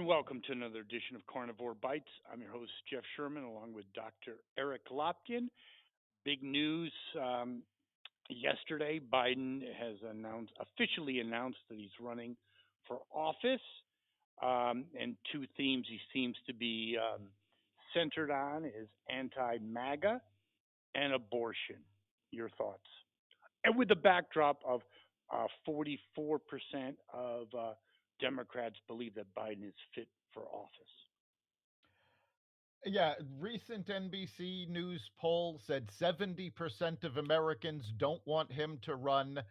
welcome to another edition of Carnivore Bites. I'm your host, Jeff Sherman, along with Dr. Eric Lopkin. Big news yesterday Biden has officially announced that he's running for office. And two themes he seems to be centered on is anti MAGA and abortion. Your thoughts? And with the backdrop of 44% of Democrats believe that Biden is fit for office. Yeah, recent NBC News poll said 70% of Americans don't want him to run.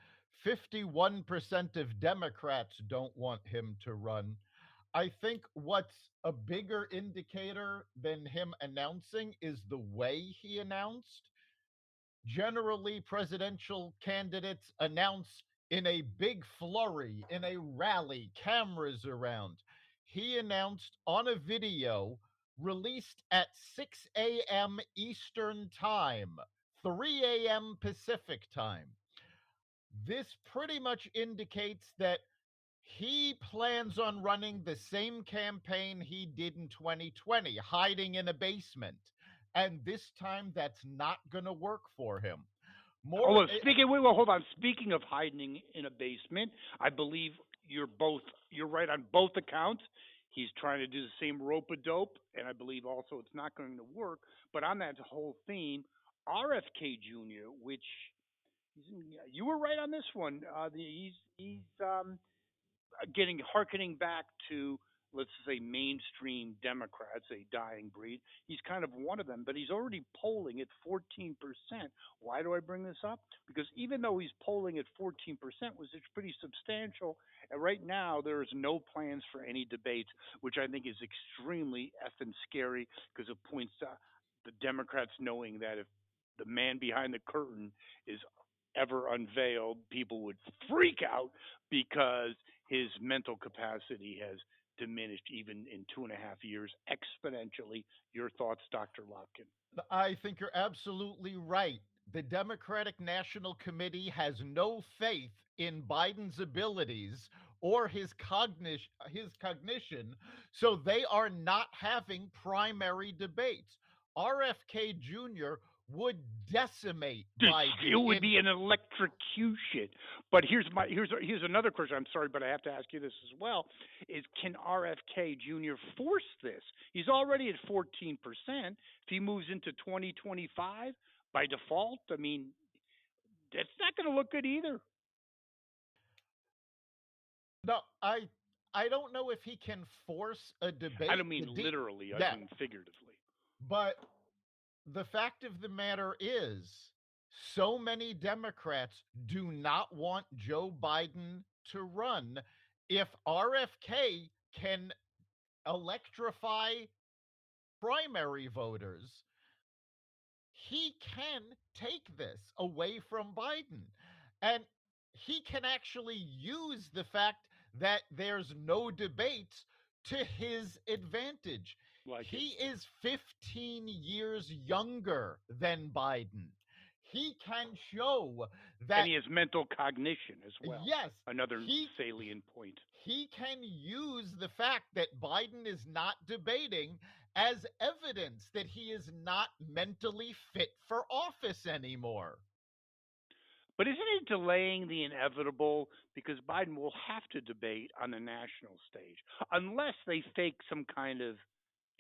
51% of Democrats don't want him to run. I think what's a bigger indicator than him announcing is the way he announced. Generally, presidential candidates announce in a big flurry, in a rally, cameras around. He announced on a video released at 6 a.m. Eastern Time, 3 a.m. Pacific Time. This pretty much indicates that he plans on running the same campaign he did in 2020, hiding in a basement. And this time, that's not going to work for him. More. Hold on. Speaking of hiding in a basement, I believe you're right on both accounts. He's trying to do the same rope a dope, and I believe also it's not going to work. But on that whole theme, RFK Jr., which you were right on this one. He's harkening back to, let's say, mainstream Democrats, a dying breed. He's kind of one of them, but he's already polling at 14%. Why do I bring this up? Because even though he's polling at 14%, which is pretty substantial, and right now there's no plans for any debates, which I think is extremely effing scary because it points to the Democrats knowing that if the man behind the curtain is ever unveiled, people would freak out because his mental capacity has diminished even in 2.5 years exponentially. Your thoughts, Dr. Lopkin? I think you're absolutely right. The Democratic National Committee has no faith in Biden's abilities or his cognition, so they are not having primary debates. RFK Jr. would decimate Biden. It would be an electrocution. But here's another question. I'm sorry, but I have to ask you this as well: is can RFK Jr. force this? He's already at 14%. If he moves into 2025 by default, I mean, that's not going to look good either. No, I don't know if he can force a debate. I don't mean literally. I mean figuratively. But the fact of the matter is, so many Democrats do not want Joe Biden to run. If RFK can electrify primary voters, he can take this away from Biden. And he can actually use the fact that there's no debates to his advantage. He is 15 years younger than Biden. He can show that. And he has mental cognition as well. Yes. Another salient point. He can use the fact that Biden is not debating as evidence that he is not mentally fit for office anymore. But isn't it delaying the inevitable? Because Biden will have to debate on the national stage unless they fake some kind of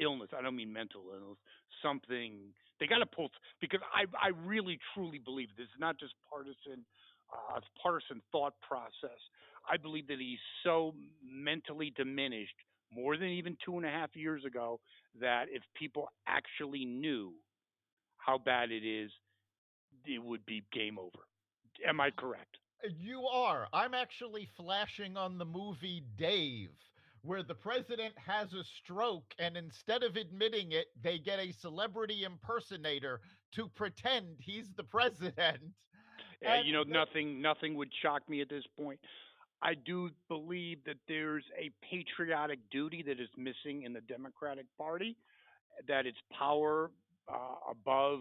illness. I don't mean mental illness. Something they got to pull, because I really truly believe this is not just partisan thought process. I believe that he's so mentally diminished, more than even 2.5 years ago, that if people actually knew how bad it is, it would be game over. Am I correct? You are. I'm actually flashing on the movie Dave, where the president has a stroke, and instead of admitting it, they get a celebrity impersonator to pretend he's the president. Nothing would shock me at this point. I do believe that there's a patriotic duty that is missing in the Democratic Party, that it's power above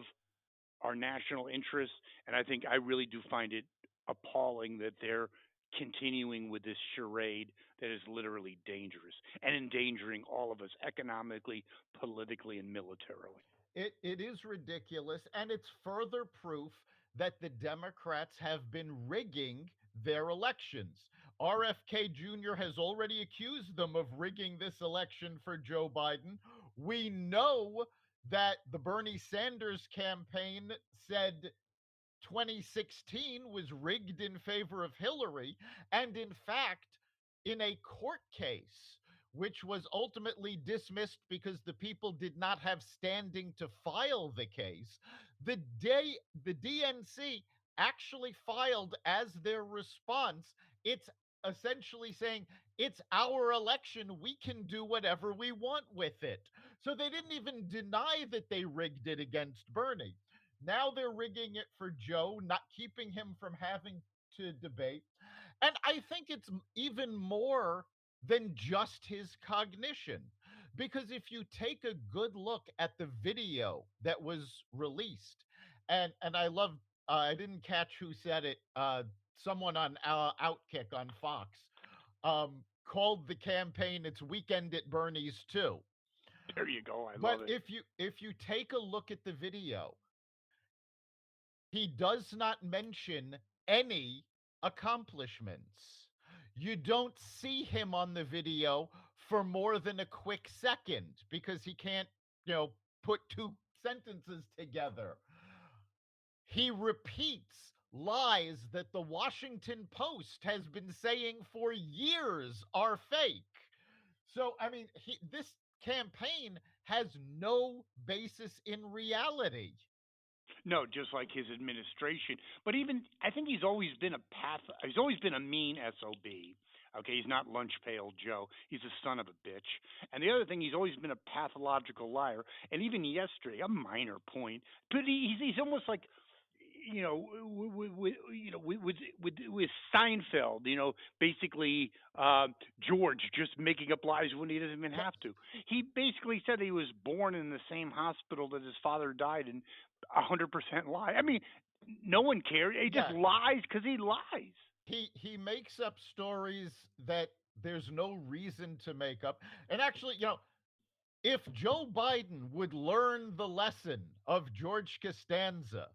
our national interests, and I really do find it appalling that they're continuing with this charade that is literally dangerous and endangering all of us economically, politically, and militarily. It is ridiculous, and it's further proof that the Democrats have been rigging their elections. RFK Jr. has already accused them of rigging this election for Joe Biden. We know that the Bernie Sanders campaign said 2016 was rigged in favor of Hillary. And in fact, in a court case, which was ultimately dismissed because the people did not have standing to file the case, the DNC actually filed as their response. It's essentially saying it's our election. We can do whatever we want with it. So they didn't even deny that they rigged it against Bernie. Now they're rigging it for Joe, not keeping him from having to debate. And I think it's even more than just his cognition. Because if you take a good look at the video that was released, and I love, I didn't catch who said it, someone on Outkick on Fox called the campaign "It's Weekend at Bernie's" too. There you go. I But love it. if you take a look at the video, he does not mention any accomplishments. You don't see him on the video for more than a quick second because he can't, put two sentences together. He repeats lies that the Washington Post has been saying for years are fake. So, I mean, this campaign has no basis in reality. No, just like his administration. But even I think he's always been a path. He's always been a mean sob. Okay, he's not lunch pail Joe. He's a son of a bitch. And the other thing, he's always been a pathological liar. And even yesterday, a minor point, but he's almost like with Seinfeld, basically George just making up lies when he doesn't even have to. He basically said he was born in the same hospital that his father died in. 100% lie. I mean, no one cares. He just Yeah, lies because he lies. he makes up stories that there's no reason to make up. And actually, if Joe Biden would learn the lesson of George Costanza,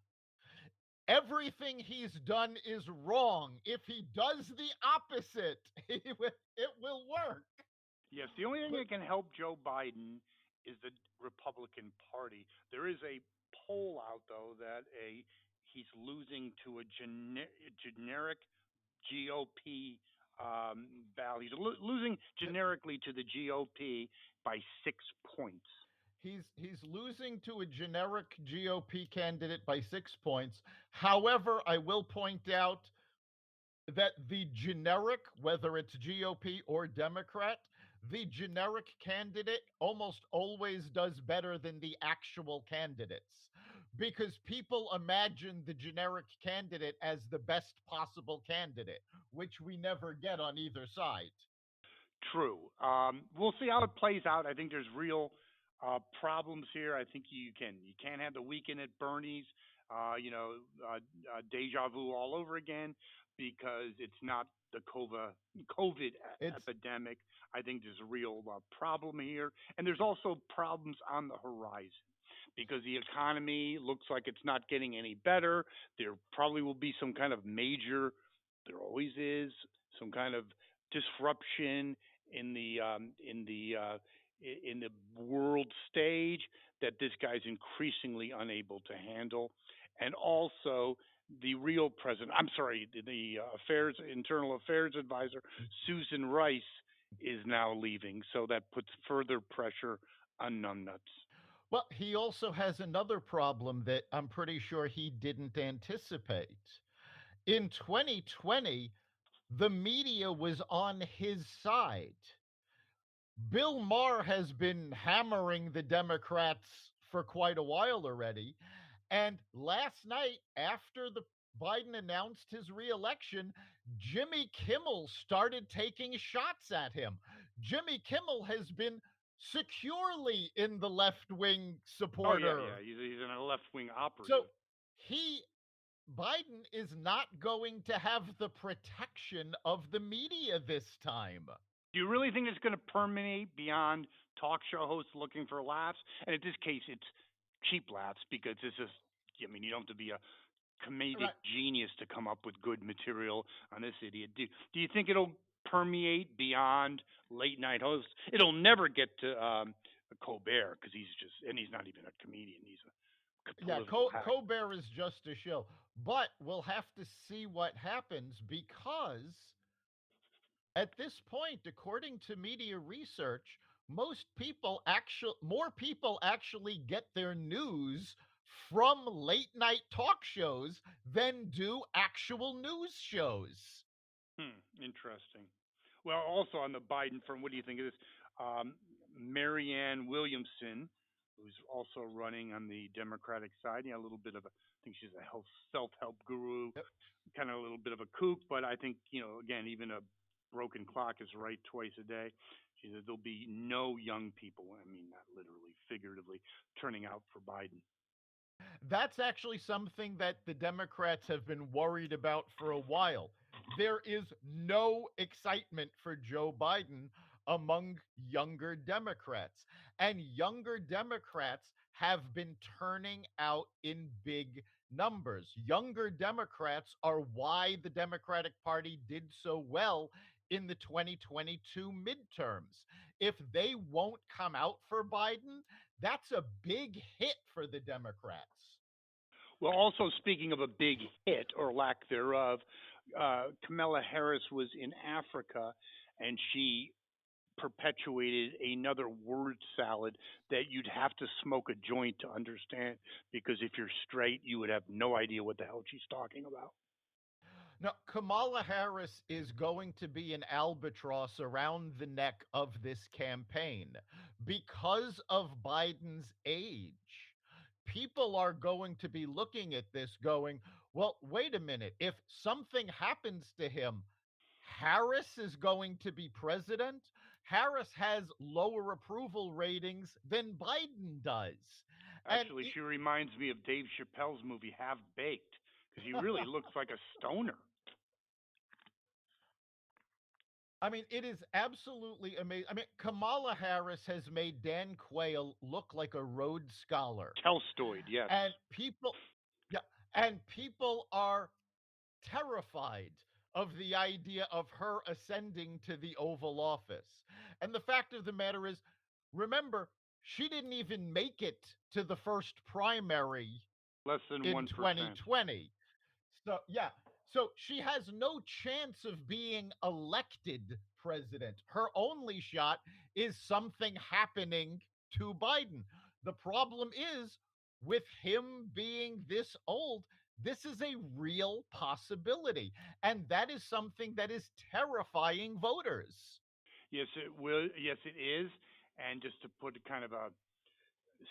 everything he's done is wrong. If he does the opposite, it will work. Yes, the only thing But that can help Joe Biden is the Republican Party. There is a poll out though that a he's losing to a generic GOP ballot. He's losing generically to the GOP by 6 points. he's losing to a generic GOP candidate by 6 points. However, I will point out that the generic, whether it's GOP or Democrat, the generic candidate almost always does better than the actual candidates because people imagine the generic candidate as the best possible candidate, which we never get on either side. True. We'll see how it plays out. I think there's real problems here. I think you can't have the weekend at Bernie's, deja vu all over again because it's not the COVID It's epidemic. I think there's a real problem here, and there's also problems on the horizon because the economy looks like it's not getting any better. There probably will be some kind of major. There always is some kind of disruption in the world stage that this guy's increasingly unable to handle, and also the real president. I'm sorry, the internal affairs advisor Susan Rice is now leaving, so that puts further pressure on numbnuts. Well, he also has another problem that I'm pretty sure he didn't anticipate. In 2020, the media was on his side. Bill Maher has been hammering the Democrats for quite a while already. And last night, after the Biden announced his reelection, Jimmy Kimmel started taking shots at him. Jimmy Kimmel has been securely in the left wing Oh yeah, supporter. yeah. He's a left wing operative. So he Biden is not going to have the protection of the media this time. Do you really think it's going to permeate beyond talk show hosts looking for laughs? And in this case, it's cheap laughs because it's just, I mean, you don't have to be a comedic Right. genius to come up with good material on this idiot. Do you think it'll permeate beyond late night hosts? It'll never get to Colbert because he's just, and he's not even a comedian. He's a Yeah, political hack. Colbert is just a shill. But we'll have to see what happens because at this point, according to media research, more people actually get their news from late night talk shows than do actual news shows. Interesting. Well, also on the Biden front, what do you think of this? Um, Marianne Williamson, who's also running on the Democratic side, a little bit of a, I think she's a self-help guru, Yep. kind of a little bit of a kook, but I think, again, even a broken clock is right twice a day. She said there'll be no young people, I mean, not literally, figuratively, turning out for Biden. That's actually something that the Democrats have been worried about for a while. There is no excitement for Joe Biden among younger Democrats. And younger Democrats have been turning out in big numbers. Younger Democrats are why the Democratic Party did so well in the 2022 midterms. If they won't come out for Biden, that's a big hit for the Democrats. Well, also speaking of a big hit or lack thereof, Kamala Harris was in Africa and she perpetuated another word salad that you'd have to smoke a joint to understand because if you're straight, you would have no idea what the hell she's talking about. Now, Kamala Harris is going to be an albatross around the neck of this campaign because of Biden's age. People are going to be looking at this going, well, wait a minute. If something happens to him, Harris is going to be president. Harris has lower approval ratings than Biden does. And Actually, she reminds me of Dave Chappelle's movie Half Baked because he really looks like a stoner. I mean, it is absolutely amazing. I mean, Kamala Harris has made Dan Quayle look like a Rhodes Scholar. Tolstoid, yes. And people, yeah, and people are terrified of the idea of her ascending to the Oval Office. And the fact of the matter is, remember, she didn't even make it to the first primary Less than in 1%. 2020. So, yeah. So she has no chance of being elected president. Her only shot is something happening to Biden. The problem is, with him being this old, this is a real possibility. And that is something that is terrifying voters. Yes, it will. Yes, it is. And just to put kind of a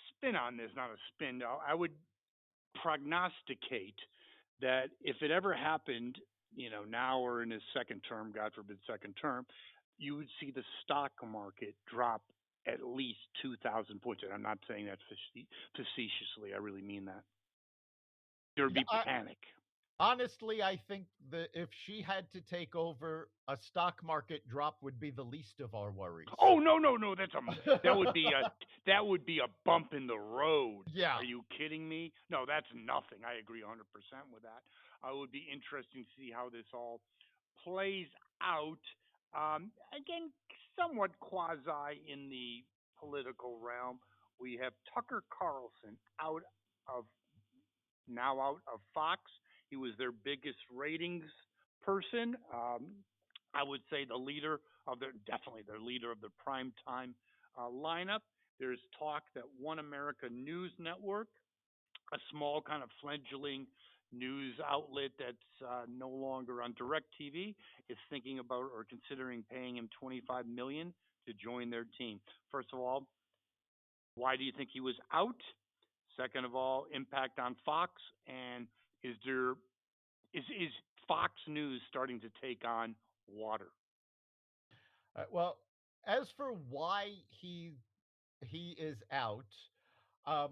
spin on this, not a spin, I would prognosticate that if it ever happened, now or in his second term, God forbid, second term, you would see the stock market drop at least 2,000 points. And I'm not saying that facetiously. I really mean that. There would Yeah, be panic. honestly, I think that if she had to take over, a stock market drop would be the least of our worries. Oh no, no, no! That would be a that would be a bump in the road. Yeah. Are you kidding me? No, that's nothing. I agree 100% with that. It would be interesting to see how this all plays out. Again, somewhat quasi in the political realm. We have Tucker Carlson of out of Fox. He was their biggest ratings person. I would say definitely their leader of the prime time lineup. There's talk that One America News Network, a small kind of fledgling news outlet that's no longer on direct TV, is thinking about or considering paying him 25 million to join their team. First of all, why do you think he was out? Second of all, impact on Fox, and is there is Fox News starting to take on water? Well, as for why he is out, um,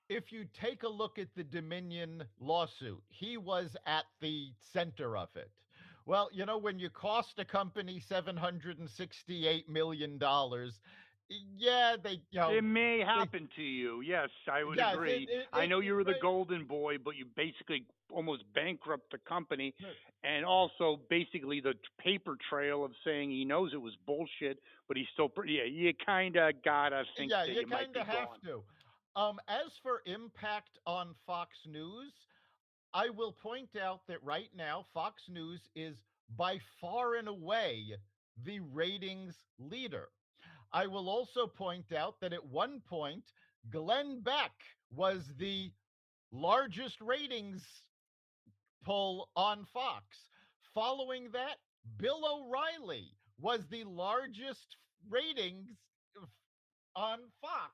if you take a look at the Dominion lawsuit, he was at the center of it. Well, when you cost a company $768 million, yeah, It may they, happen to you. Yes, I would yes, agree. I know you were the golden boy, but you basically almost bankrupt the company, and also basically the paper trail of saying he knows it was bullshit, but he's still pretty. Yeah, you kind of gotta think yeah, that you you might kind be of have gone. to. As for impact on Fox News, I will point out that right now, Fox News is by far and away the ratings leader. I will also point out that at one point, Glenn Beck was the largest ratings pull on Fox. Following that, Bill O'Reilly was the largest ratings on Fox.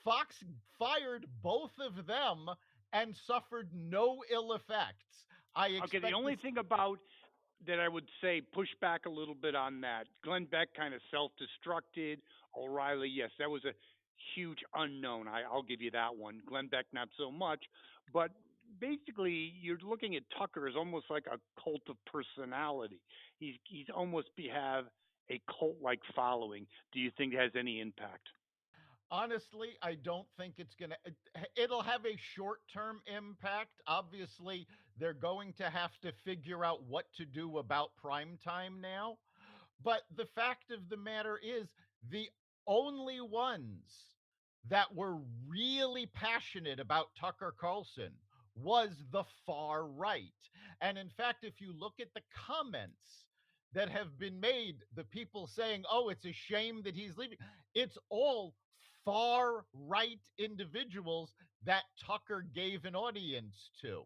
Fox fired both of them and suffered no ill effects. I Okay, the expect only this. thing about that I would say push back a little bit on that. Glenn Beck kind of self-destructed. O'Reilly, yes, that was a huge unknown. I'll give you that one. Glenn Beck, not so much. But basically, you're looking at Tucker as almost like a cult of personality. He's almost have a cult-like following. Do you think it has any impact? Honestly, I don't think it's going to. It'll have a short term impact. Obviously, they're going to have to figure out what to do about prime time now. But the fact of the matter is, the only ones that were really passionate about Tucker Carlson was the far right. And in fact, if you look at the comments that have been made, the people saying, oh, it's a shame that he's leaving, it's all far right individuals that Tucker gave an audience to.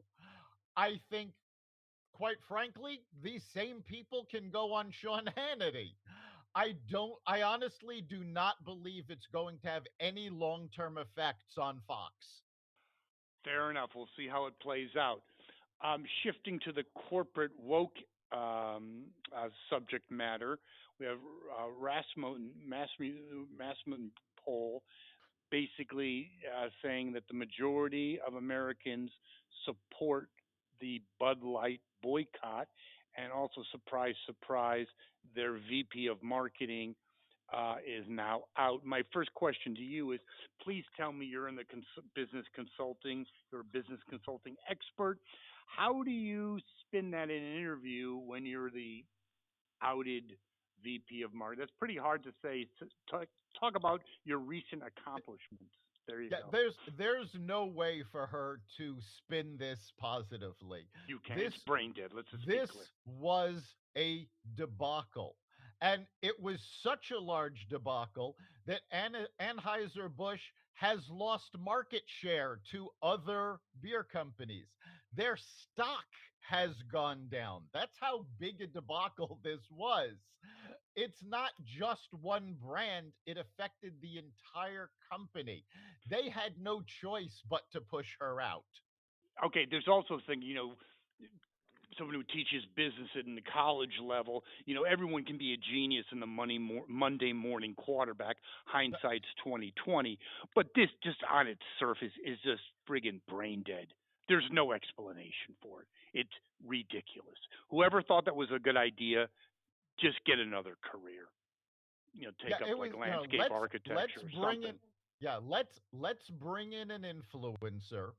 I think, quite frankly, these same people can go on Sean Hannity. I honestly do not believe it's going to have any long term effects on Fox. Fair enough. We'll see how it plays out. Shifting to the corporate woke subject matter, we have Rasmussen poll basically saying that the majority of Americans support the Bud Light boycott, and also, surprise, surprise, their VP of marketing is now out. My first question to you is, please tell me you're in the business consulting, you're a business consulting expert. How do you spin that in an interview when you're the outed VP of marketing? That's pretty hard to say. Talk about your recent accomplishments. There you Yeah, go. there's no way for her to spin this positively. You can. This It's brain dead. Let's just be this clear. was a debacle. And it was such a large debacle that Anheuser Busch has lost market share to other beer companies. Their stock has gone down. That's how big a debacle this was. It's not just one brand, it affected the entire company. They had no choice but to push her out. Okay, there's also a thing, someone who teaches business at the college level, everyone can be a genius in the Monday morning quarterback. Hindsight's 2020, but this just on its surface is just friggin' brain dead. There's no explanation for it. It's ridiculous. Whoever thought that was a good idea, just get another career. Yeah, Take up it was, like landscape let's architecture or bring in something. yeah, let's bring in an influencer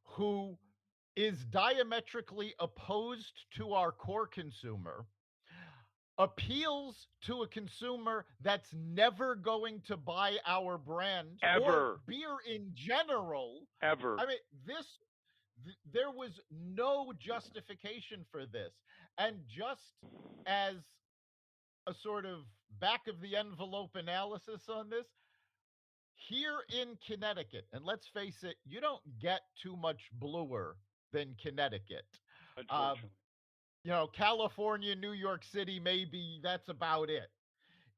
who is diametrically opposed to our core consumer, appeals to a consumer that's never going to buy our brand or Ever, beer in general. ever. I mean, there was no justification for this. And just as a sort of back of the envelope analysis on this, here in Connecticut, and let's face it, you don't get too much bluer than Connecticut. Uh, Unfortunately, California, New York City, maybe that's about it.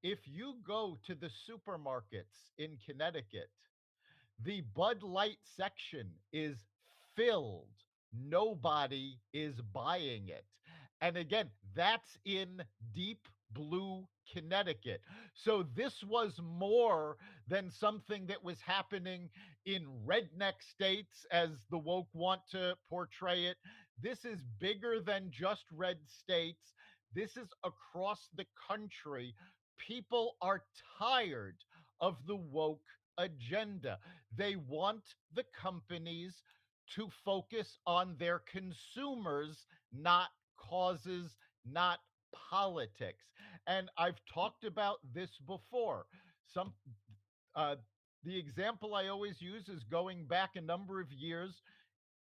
If you go to the supermarkets in Connecticut, the Bud Light section is filled. Nobody is buying it. And again, that's in deep blue Connecticut. So this was more than something that was happening in redneck states, as the woke want to portray it. This is bigger than just red states. This is across the country. People are tired of the woke agenda. They want the companies to focus on their consumers, not causes, not politics. And I've talked about this before. Some uh, the example I always use is going back a number of years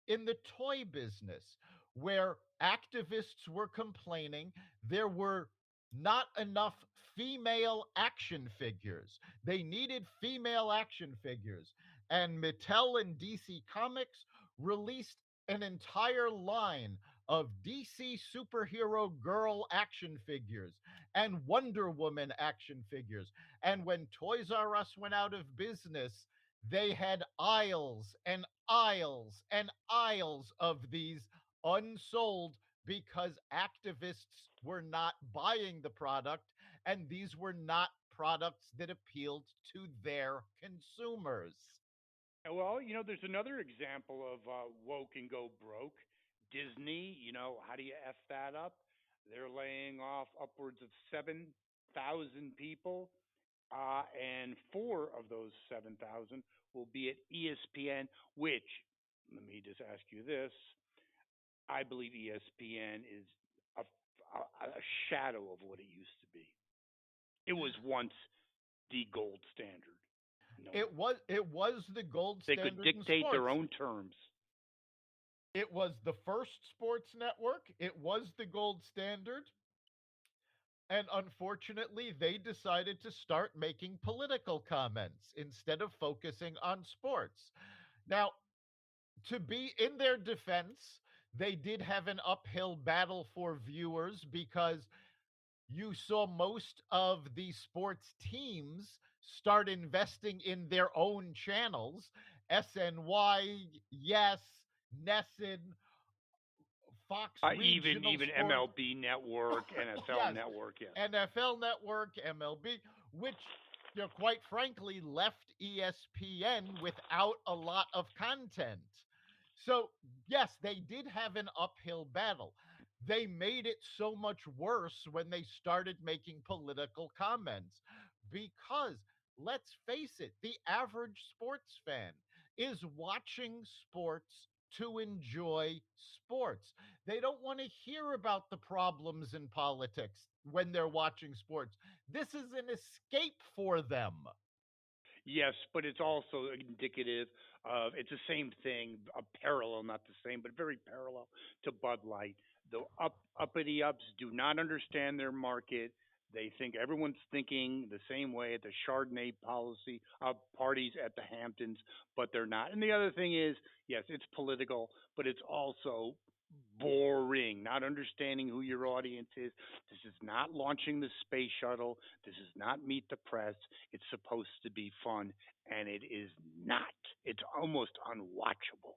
in the toy business, where activists were complaining there were not enough female action figures. They needed female action figures. And Mattel and DC Comics released an entire line of DC superhero girl action figures and Wonder Woman action figures. And when Toys R Us went out of business, they had aisles and aisles and aisles of these unsold because activists were not buying the product, and these were not products that appealed to their consumers. Well, there's another example of woke and go broke. Disney, how do you F that up? They're laying off upwards of 7,000 people, and four of those 7,000 will be at ESPN, which, let me just ask you this. I believe ESPN is a shadow of what it used to be. It was once the gold standard. No, It was the gold they could standard in dictate their sports. own terms. It was the first sports network. It was the gold standard. And unfortunately, they decided to start making political comments instead of focusing on sports. Now, to be in their defense, they did have an uphill battle for viewers because you saw most of the sports teams start investing in their own channels. SNY, Yes, Nesson, Fox Even Regional even Sport. MLB Network, NFL Yes, Network, yes. NFL Network, MLB, which, quite frankly, left ESPN without a lot of content. So, yes, they did have an uphill battle. They made it so much worse when they started making political comments because, let's face it, the average sports fan is watching sports to enjoy sports. They don't want to hear about the problems in politics when they're watching sports. This is an escape for them. Yes, but it's also indicative of it's the same thing, a parallel, not the same, but very parallel to Bud Light. The uppity ups do not understand their market. They think everyone's thinking the same way at the Chardonnay policy parties at the Hamptons, but they're not. And the other thing is, yes, it's political, but it's also boring. Not understanding who your audience is. This is not launching the space shuttle. This is not Meet the Press. It's supposed to be fun, and it is not. It's almost unwatchable.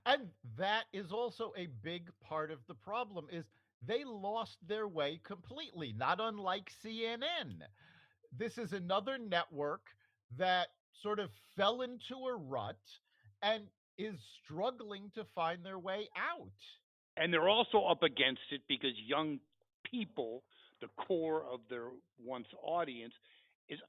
And that is also a big part of the problem is they lost their way completely, not unlike CNN. This is another network that sort of fell into a rut and is struggling to find their way out. And they're also up against it because young people, the core of their once audience, is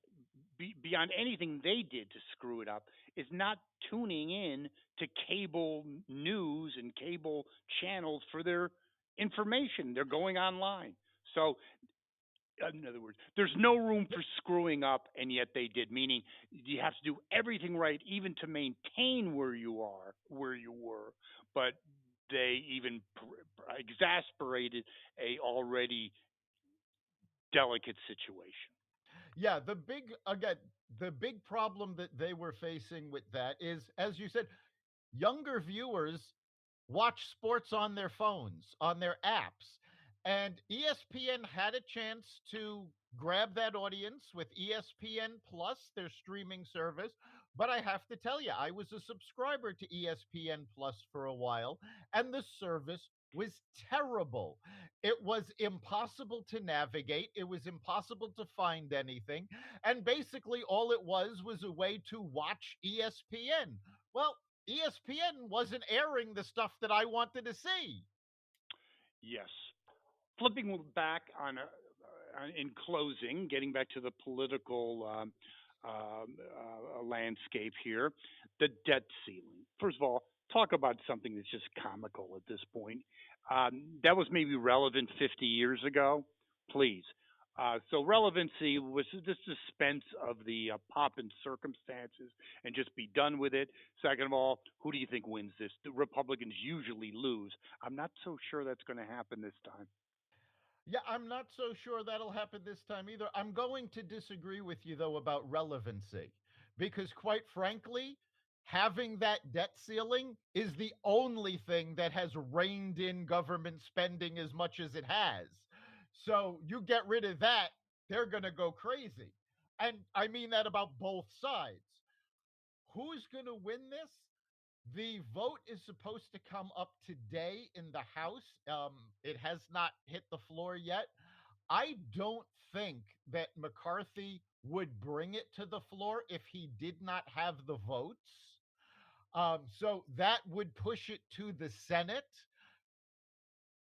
beyond anything they did to screw it up, is not tuning in to cable news and cable channels for their information. They're going online. So in other words, there's no room for screwing up, and yet they did. Meaning, you have to do everything right, even to maintain where you are, where you were. But they even exasperated a already delicate situation. Yeah, the big problem that they were facing with that is, as you said, younger viewers watch sports on their phones, on their apps. And ESPN had a chance to grab that audience with ESPN Plus, their streaming service. But I have to tell you, I was a subscriber to ESPN Plus for a while, and the service was terrible. It was impossible to navigate. It was impossible to find anything. And basically, all it was a way to watch ESPN. Well, ESPN wasn't airing the stuff that I wanted to see. Yes. Flipping back in closing, getting back to the political landscape here, the debt ceiling. First of all, talk about something that's just comical at this point. That was maybe relevant 50 years ago. Please. So relevancy was the suspense of the pop and circumstances and just be done with it. Second of all, who do you think wins this? The Republicans usually lose. I'm not so sure that's going to happen this time. Yeah, I'm not so sure that'll happen this time either. I'm going to disagree with you, though, about relevancy, because quite frankly, having that debt ceiling is the only thing that has reined in government spending as much as it has. So you get rid of that, they're going to go crazy. And I mean that about both sides. Who's going to win this? The vote is supposed to come up today in the House. It has not hit the floor yet. I don't think that McCarthy would bring it to the floor if he did not have the votes. So that would push it to the Senate.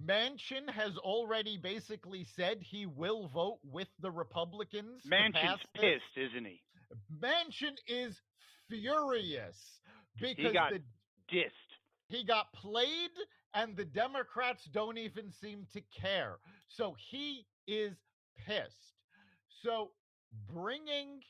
Manchin has already basically said he will vote with the Republicans to pass Manchin's this. pissed, isn't he? Manchin is furious He because got the dissed. he got played and the Democrats don't even seem to care. So he is pissed. So bringing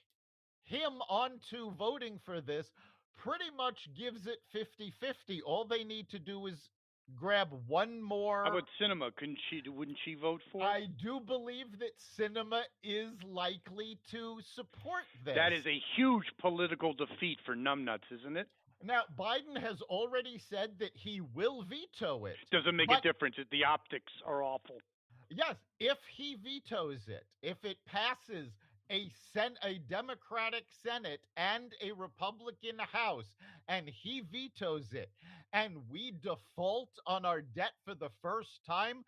him onto voting for this pretty much gives it 50-50. All they need to do is grab one How more. about Cinema? Couldn't she? Wouldn't she vote for it? I do believe that Cinema is likely to support this. That is a huge political defeat for numbnuts, isn't it? Now, Biden has already said that he will veto it. Doesn't make a But difference. The optics are awful. yes, if he vetoes it, if it passes a Democratic Senate and a Republican House, and he vetoes it, and we default on our debt for the first time,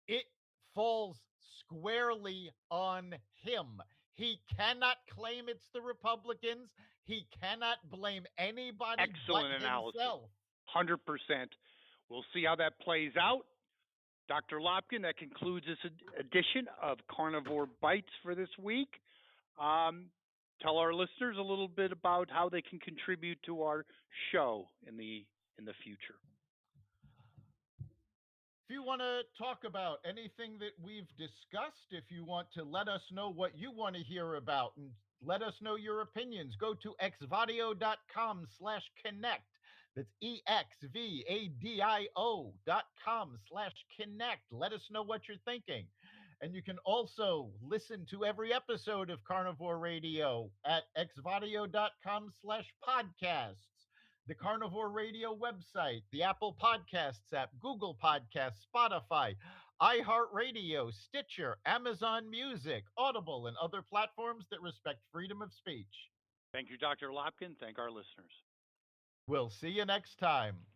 it falls squarely on him. He cannot claim it's the Republicans. He cannot blame anybody Excellent but analysis. himself. 100%. We'll see how that plays out. Dr. Lopkin, that concludes this edition of Carnivore Bites for this week. Tell our listeners a little bit about how they can contribute to our show in the future. If you want to talk about anything that we've discussed, if you want to let us know what you want to hear about and let us know your opinions, go to exvadio.com/connect. That's exvadio.com/connect. Let us know what you're thinking. And you can also listen to every episode of Carnivore Radio at exvadio.com/podcasts, the Carnivore Radio website, the Apple Podcasts app, Google Podcasts, Spotify, iHeartRadio, Stitcher, Amazon Music, Audible, and other platforms that respect freedom of speech. Thank you, Dr. Lopkin. Thank our listeners. We'll see you next time.